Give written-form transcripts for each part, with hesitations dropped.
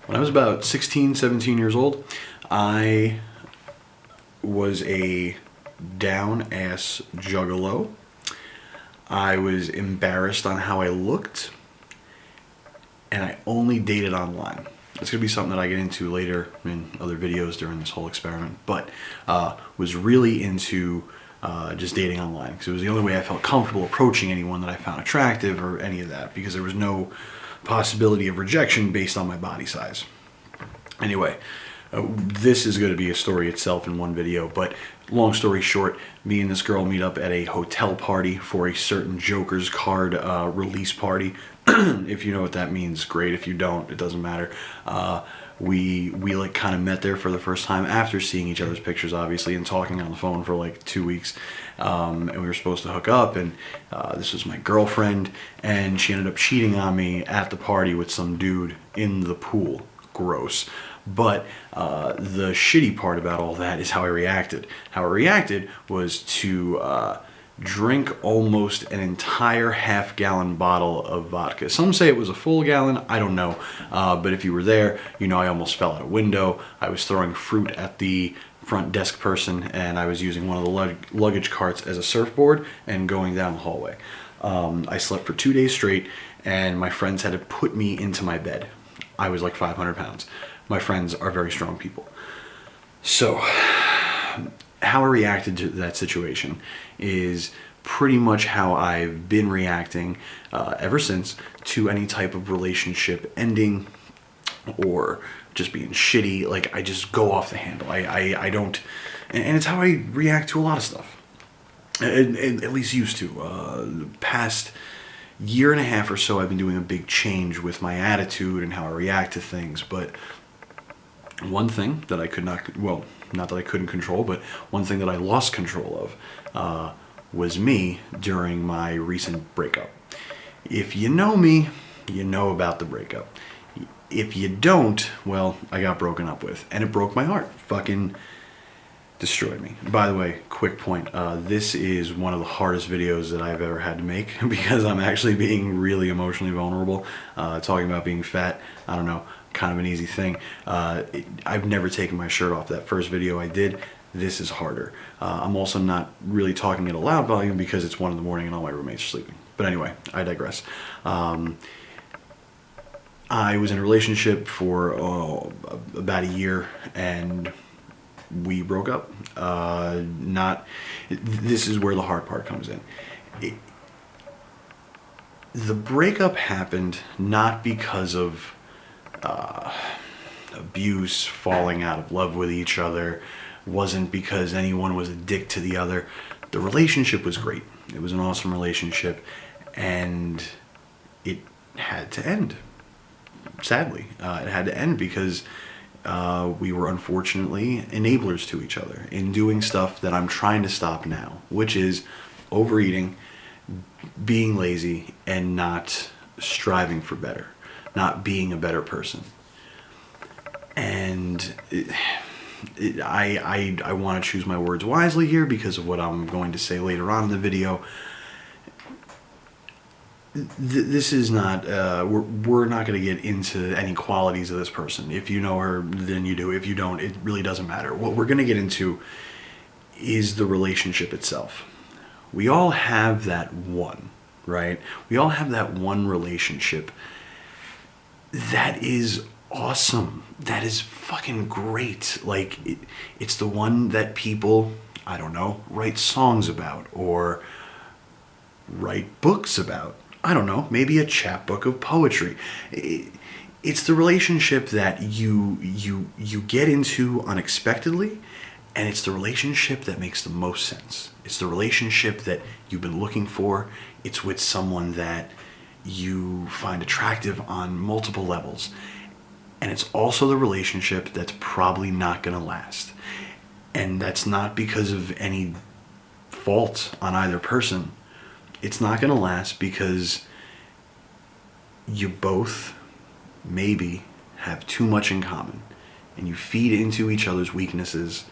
When I was about 16, 17 years old, I was a down-ass juggalo. I was embarrassed on how I looked, and I only dated online. It's going to be something that I get into later in other videos during this whole experiment, but was really into just dating online because it was the only way I felt comfortable approaching anyone that I found attractive or any of that, because there was no possibility of rejection based on my body size. Anyway, this is going to be a story itself in one video, but long story short, me and this girl meet up at a hotel party for a certain Joker's card release party. If you know what that means, great. If you don't, it doesn't matter. We like kind of met there for the first time after seeing each other's pictures, obviously, and talking on the phone for like 2 weeks. And we were supposed to hook up, and this was my girlfriend, and she ended up cheating on me at the party with some dude in the pool. Gross. But the shitty part about all that is how I reacted. How I reacted was to drink almost an entire half-gallon bottle of vodka. Some say it was a full gallon, I don't know. But if you were there, you know I almost fell out a window. I was throwing fruit at the front desk person, and I was using one of the luggage carts as a surfboard and going down the hallway. I slept for 2 days straight, and my friends had to put me into my bed. I was like 500 pounds. My friends are very strong people. So, how I reacted to that situation is pretty much how I've been reacting ever since to any type of relationship ending or just being shitty. Like, I just go off the handle. I don't, and it's how I react to a lot of stuff. At least used to. The past year and a half or so, I've been doing a big change with my attitude and how I react to things. But one thing that I could not, well, not that I couldn't control, but one thing that I lost control of was me during my recent breakup. If you know me, you know about the breakup. If you don't, well, I got broken up with, and it broke my heart. Fucking destroyed me. By the way, quick point, this is one of the hardest videos that I've ever had to make because I'm actually being really emotionally vulnerable. Talking about being fat, I don't know, kind of an easy thing. I've never taken my shirt off. That first video I did, this is harder. I'm also not really talking at a loud volume because it's 1 in the morning and all my roommates are sleeping. But anyway, I digress. I was in a relationship for about a year, and we broke up. This is where the hard part comes in. The breakup happened not because of abuse, falling out of love with each other. Wasn't because anyone was a dick to the other. The relationship was great. It was an awesome relationship, and it had to end. Sadly, it had to end because we were unfortunately enablers to each other in doing stuff that I'm trying to stop now, which is overeating, being lazy, and not striving for better, not being a better person. And I want to choose my words wisely here because of what I'm going to say later on in the video. This is not, we're not going to get into any qualities of this person. If you know her, then you do. If you don't, it really doesn't matter. What we're going to get into is the relationship itself. We all have that one, right? We all have that one relationship that is awesome. That is fucking great. Like, it's the one that people, I don't know, write songs about or write books about. I don't know, maybe a chapbook of poetry. It's the relationship that you get into unexpectedly, and it's the relationship that makes the most sense. It's the relationship that you've been looking for. It's with someone that you find attractive on multiple levels. And it's also the relationship that's probably not gonna last. And that's not because of any fault on either person. It's not going to last because you both maybe have too much in common, and you feed into each other's weaknesses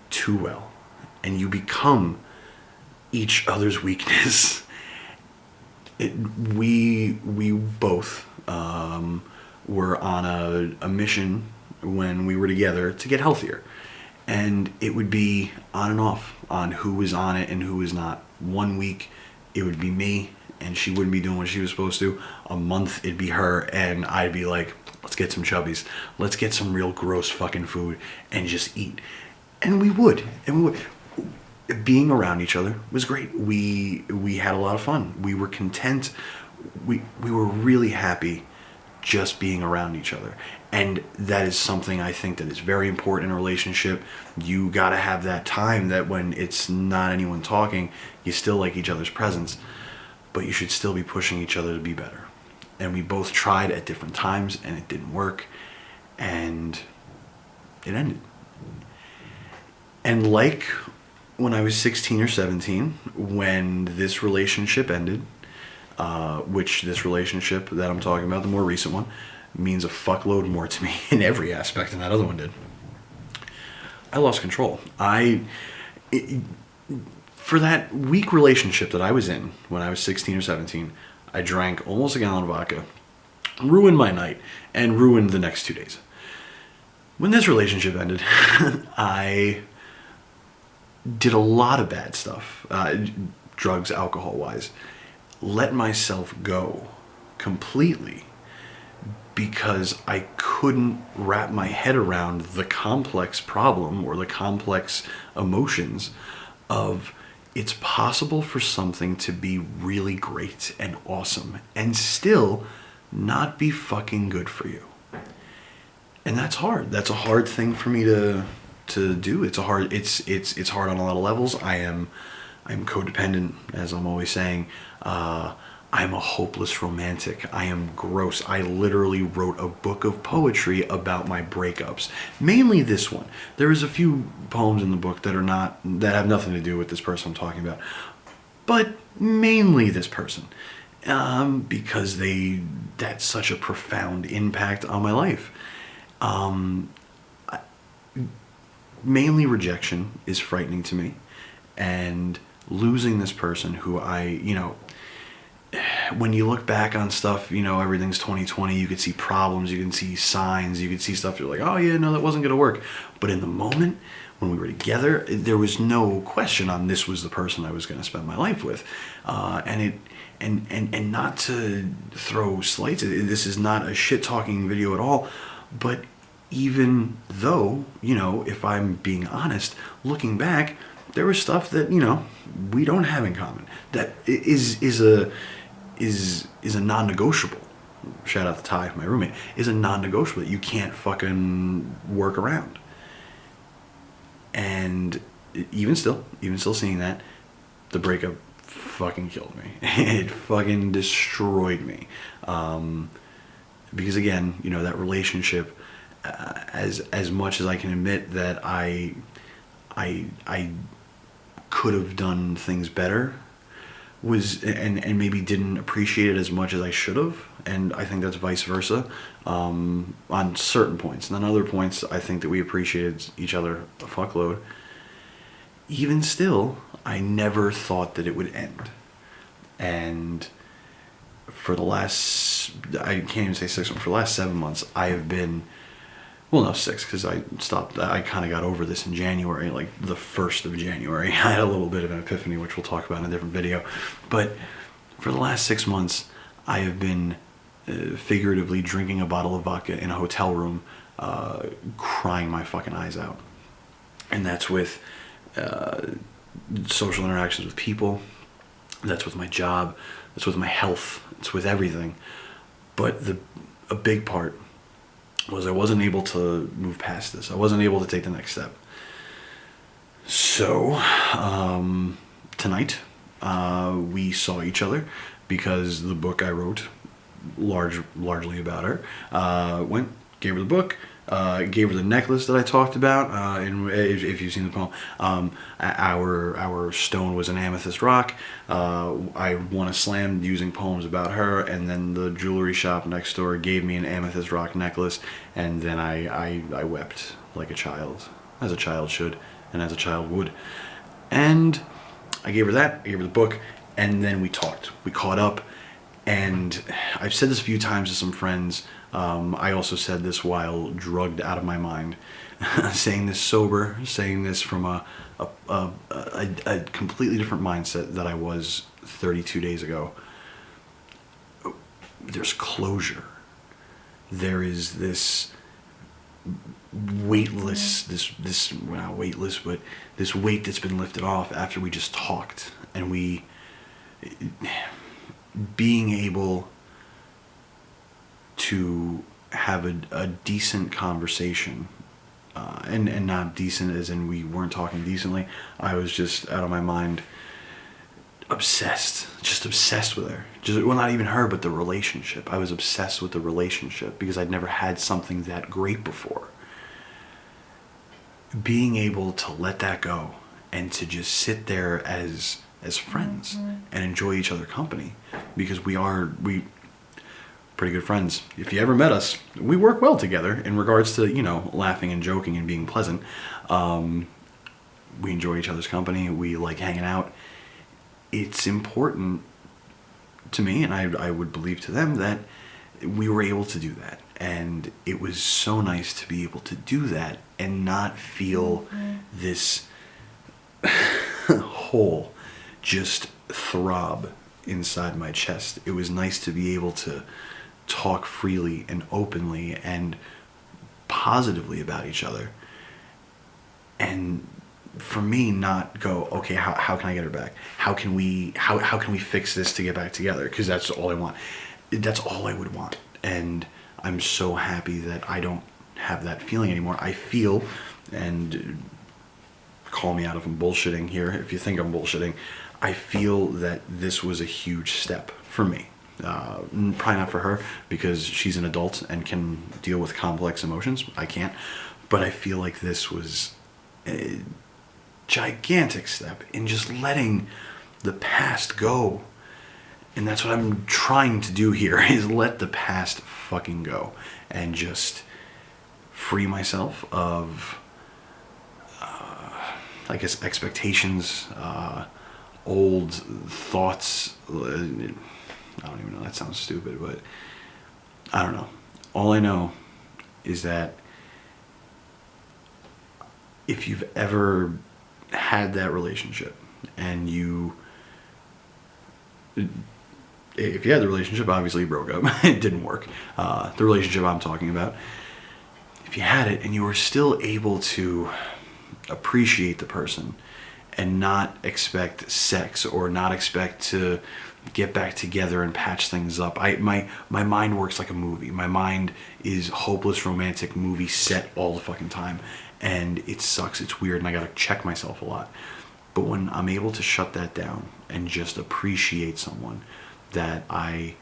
too well, and you become each other's weakness. We both were on a mission when we were together to get healthier. And it would be on and off on who was on it and who was not. 1 week, it would be me, and she wouldn't be doing what she was supposed to. A month, it'd be her, and I'd be like, let's get some chubbies. Let's get some real gross fucking food and just eat. And we would. Being around each other was great. We had a lot of fun. We were content. We were really happy just being around each other. And that is something I think that is very important in a relationship. You got to have that time that when it's not anyone talking, you still like each other's presence, but you should still be pushing each other to be better. And we both tried at different times and it didn't work, and it ended. And like when I was 16 or 17, when this relationship ended, which this relationship that I'm talking about, the more recent one, means a fuckload more to me in every aspect than that other one did. I lost control. For that weak relationship that I was in when I was 16 or 17, I drank almost a gallon of vodka, ruined my night, and ruined the next 2 days. When this relationship ended, I did a lot of bad stuff, drugs, alcohol-wise. Let myself go completely because I couldn't wrap my head around the complex problem or the complex emotions of it's possible for something to be really great and awesome and still not be fucking good for you. And that's hard. That's a hard thing for me to do. It's hard on a lot of levels. I'm codependent, as I'm always saying. I'm a hopeless romantic. I am gross. I literally wrote a book of poetry about my breakups. Mainly this one. There is a few poems in the book that have nothing to do with this person I'm talking about. But mainly this person. Because that's such a profound impact on my life. Mainly rejection is frightening to me. And losing this person who when you look back on stuff, everything's 2020, you could see problems, you can see signs, you could see stuff, you're like, oh yeah, no, that wasn't going to work. But in the moment, when we were together, there was no question on this was the person I was going to spend my life with. And not to throw slights, this is not a shit-talking video at all, but even though, if I'm being honest, looking back, there was stuff that, we don't have in common. That is a non-negotiable. Shout out to Ty, my roommate, is a non-negotiable that you can't fucking work around. And even still seeing that, the breakup fucking killed me. It fucking destroyed me. Because again, that relationship, as much as I can admit that I could have done things better, and maybe didn't appreciate it as much as I should have, and I think that's vice versa on certain points. And on other points, I think that we appreciated each other a fuckload. Even still, I never thought that it would end. And for the last, I can't even say 6 months, for the last 7 months, I have been, well, no, 6, because I kind of got over this in January, like the 1st of January. I had a little bit of an epiphany, which we'll talk about in a different video. But for the last 6 months, I have been figuratively drinking a bottle of vodka in a hotel room, crying my fucking eyes out. And that's with social interactions with people, that's with my job, that's with my health, it's with everything. But a big part was I wasn't able to move past this. I wasn't able to take the next step. So tonight we saw each other because the book I wrote, largely about her, gave her the book, gave her the necklace that I talked about. And if you've seen the poem, our stone was an amethyst rock. I won a slam using poems about her, and then the jewelry shop next door gave me an amethyst rock necklace, and then I wept like a child, as a child should, and as a child would. And I gave her that, I gave her the book, and then we talked. We caught up, and I've said this a few times to some friends, I also said this while drugged out of my mind. Saying this sober, saying this from a completely different mindset that I was 32 days ago. There's closure. There is this weightless, this not weightless, but this weight that's been lifted off after we just talked, and being able to have a decent conversation, and not decent as in we weren't talking decently. I was just out of my mind, just obsessed with her. Well, not even her, but the relationship. I was obsessed with the relationship because I'd never had something that great before. Being able to let that go and to just sit there as friends and enjoy each other's company, because we pretty good friends. If you ever met us, we work well together in regards to, laughing and joking and being pleasant. We enjoy each other's company. We like hanging out. It's important to me, and I would believe to them, that we were able to do that. And it was so nice to be able to do that and not feel this hole just throb inside my chest. It was nice to be able to talk freely and openly and positively about each other. And for me, not go, okay, how can I get her back? How can we fix this to get back together? Because that's all I want. That's all I would want. And I'm so happy that I don't have that feeling anymore. I feel, and call me out if I'm bullshitting here, if you think I'm bullshitting, I feel that this was a huge step for me. Probably not for her, because she's an adult and can deal with complex emotions. I can't. But I feel like this was a gigantic step in just letting the past go. And that's what I'm trying to do here, is let the past fucking go and just free myself of, I guess, expectations, old thoughts. I don't even know, that sounds stupid, but I don't know. All I know is that if you've ever had that relationship, and if you had the relationship, obviously you broke up, it didn't work, the relationship I'm talking about, if you had it and you were still able to appreciate the person and not expect sex or not expect to get back together and patch things up. My mind works like a movie. My mind is hopeless romantic movie set all the fucking time, and it sucks. It's weird, and I gotta check myself a lot. But when I'm able to shut that down and just appreciate someone that I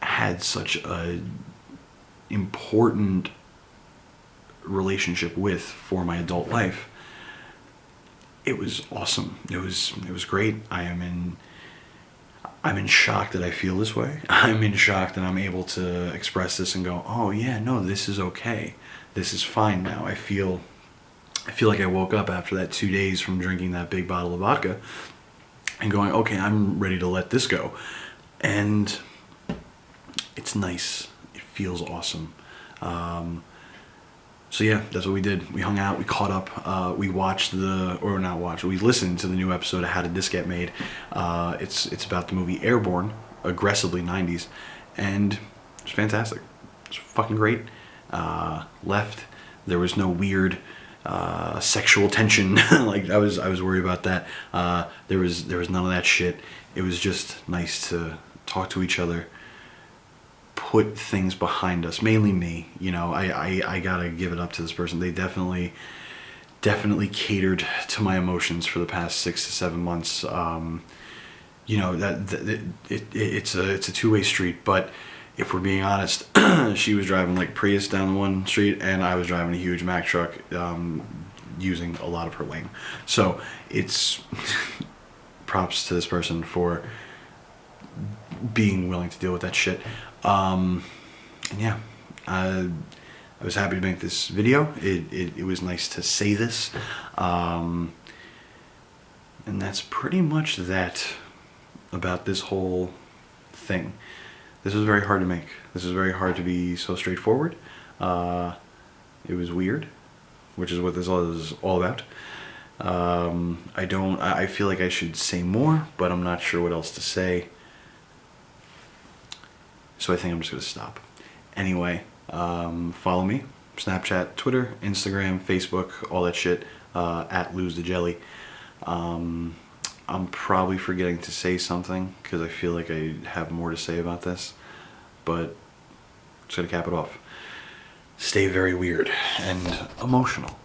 had such a important relationship with for my adult life, it was awesome. It was great. I'm in shock that I feel this way. I'm in shock that I'm able to express this and go, oh yeah, no, this is okay. This is fine now. I feel like I woke up after that 2 days from drinking that big bottle of vodka and going, okay, I'm ready to let this go. And it's nice. It feels awesome. So yeah, that's what we did. We hung out, we caught up, we watched we listened to the new episode of How Did This Get Made? It's about the movie Airborne, aggressively 90s, and it's fantastic. It's fucking great. Left. There was no weird sexual tension. Like I was worried about that. There was none of that shit. It was just nice to talk to each other, put things behind us, mainly me. I gotta give it up to this person. They definitely catered to my emotions for the past 6 to 7 months. It's a two-way street, but if we're being honest, she was driving like Prius down the one street, and I was driving a huge Mack truck, using a lot of her lane. So it's props to this person for being willing to deal with that shit. And yeah, I was happy to make this video. It was nice to say this. And that's pretty much that about this whole thing. this was very hard to make. This is very hard to be so straightforward. It was weird, which is what this is all about. I feel like I should say more, but I'm not sure what else to say. So I think I'm just going to stop. Anyway, follow me. Snapchat, Twitter, Instagram, Facebook, all that shit, at Lose the Jelly. I'm probably forgetting to say something because I feel like I have more to say about this, but I'm just going to cap it off. Stay very weird and emotional.